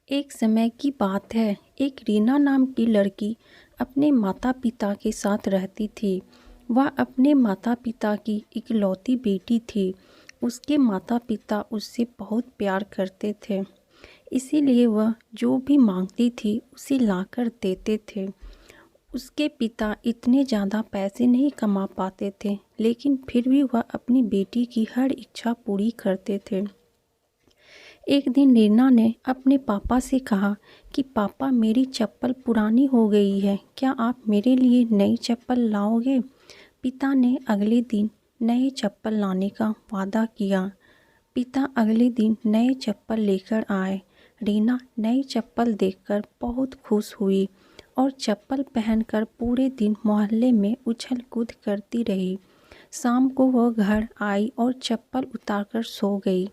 एक समय की बात है। एक रीना नाम की लड़की अपने माता पिता के साथ रहती थी। वह अपने माता पिता की इकलौती बेटी थी। उसके माता पिता उससे बहुत प्यार करते थे, इसीलिए वह जो भी मांगती थी उसे लाकर देते थे। उसके पिता इतने ज़्यादा पैसे नहीं कमा पाते थे, लेकिन फिर भी वह अपनी बेटी की हर इच्छा पूरी करते थे। एक दिन रीना ने अपने पापा से कहा कि पापा, मेरी चप्पल पुरानी हो गई है, क्या आप मेरे लिए नई चप्पल लाओगे? पिता ने अगले दिन नए चप्पल लाने का वादा किया। पिता अगले दिन नए चप्पल लेकर आए। रीना नई चप्पल देखकर बहुत खुश हुई और चप्पल पहनकर पूरे दिन मोहल्ले में उछल कूद करती रही। शाम को वह घर आई और चप्पल उतारकर सो गई।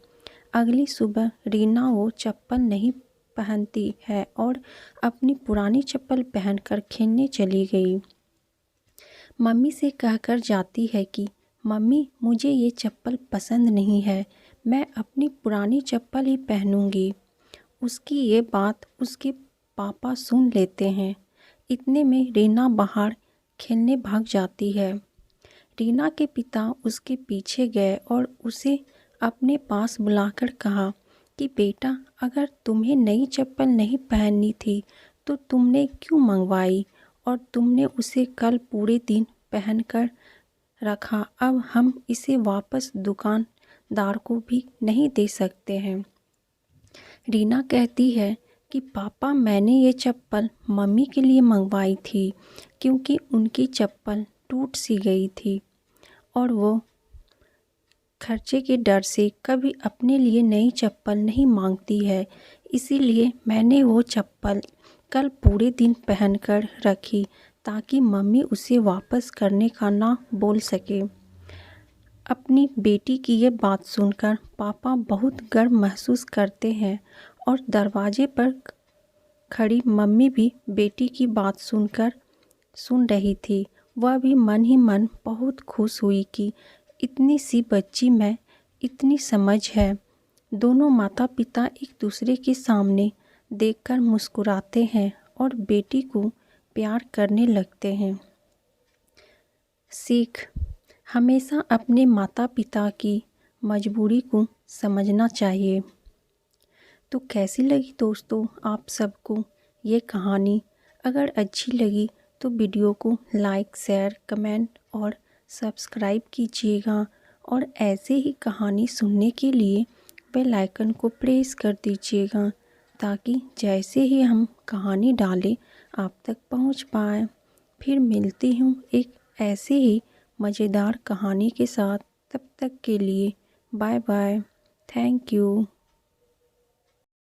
अगली सुबह रीना वो चप्पल नहीं पहनती है और अपनी पुरानी चप्पल पहनकर खेलने चली गई। मम्मी से कहकर जाती है कि मम्मी, मुझे ये चप्पल पसंद नहीं है, मैं अपनी पुरानी चप्पल ही पहनूंगी। उसकी ये बात उसके पापा सुन लेते हैं। इतने में रीना बाहर खेलने भाग जाती है। रीना के पिता उसके पीछे गए और उसे अपने पास बुलाकर कहा कि बेटा, अगर तुम्हें नई चप्पल नहीं पहननी थी तो तुमने क्यों मंगवाई, और तुमने उसे कल पूरे दिन पहनकर रखा। अब हम इसे वापस दुकानदार को भी नहीं दे सकते हैं। रीना कहती है कि पापा, मैंने ये चप्पल मम्मी के लिए मंगवाई थी, क्योंकि उनकी चप्पल टूट सी गई थी और वो खर्चे के डर से कभी अपने लिए नई चप्पल नहीं मांगती है। इसीलिए मैंने वो चप्पल कल पूरे दिन पहनकर रखी, ताकि मम्मी उसे वापस करने का ना बोल सके। अपनी बेटी की ये बात सुनकर पापा बहुत गर्व महसूस करते हैं और दरवाजे पर खड़ी मम्मी भी बेटी की बात सुन रही थी। वह भी मन ही मन बहुत खुश हुई कि इतनी सी बच्ची में इतनी समझ है। दोनों माता पिता एक दूसरे के सामने देखकर मुस्कुराते हैं और बेटी को प्यार करने लगते हैं। सीख: हमेशा अपने माता पिता की मजबूरी को समझना चाहिए। तो कैसी लगी दोस्तों आप सबको ये कहानी? अगर अच्छी लगी तो वीडियो को लाइक, शेयर, कमेंट और सब्सक्राइब कीजिएगा, और ऐसे ही कहानी सुनने के लिए बेल आइकन को प्रेस कर दीजिएगा, ताकि जैसे ही हम कहानी डालें आप तक पहुंच पाए। फिर मिलती हूँ एक ऐसे ही मज़ेदार कहानी के साथ। तब तक के लिए बाय बाय। Thank you.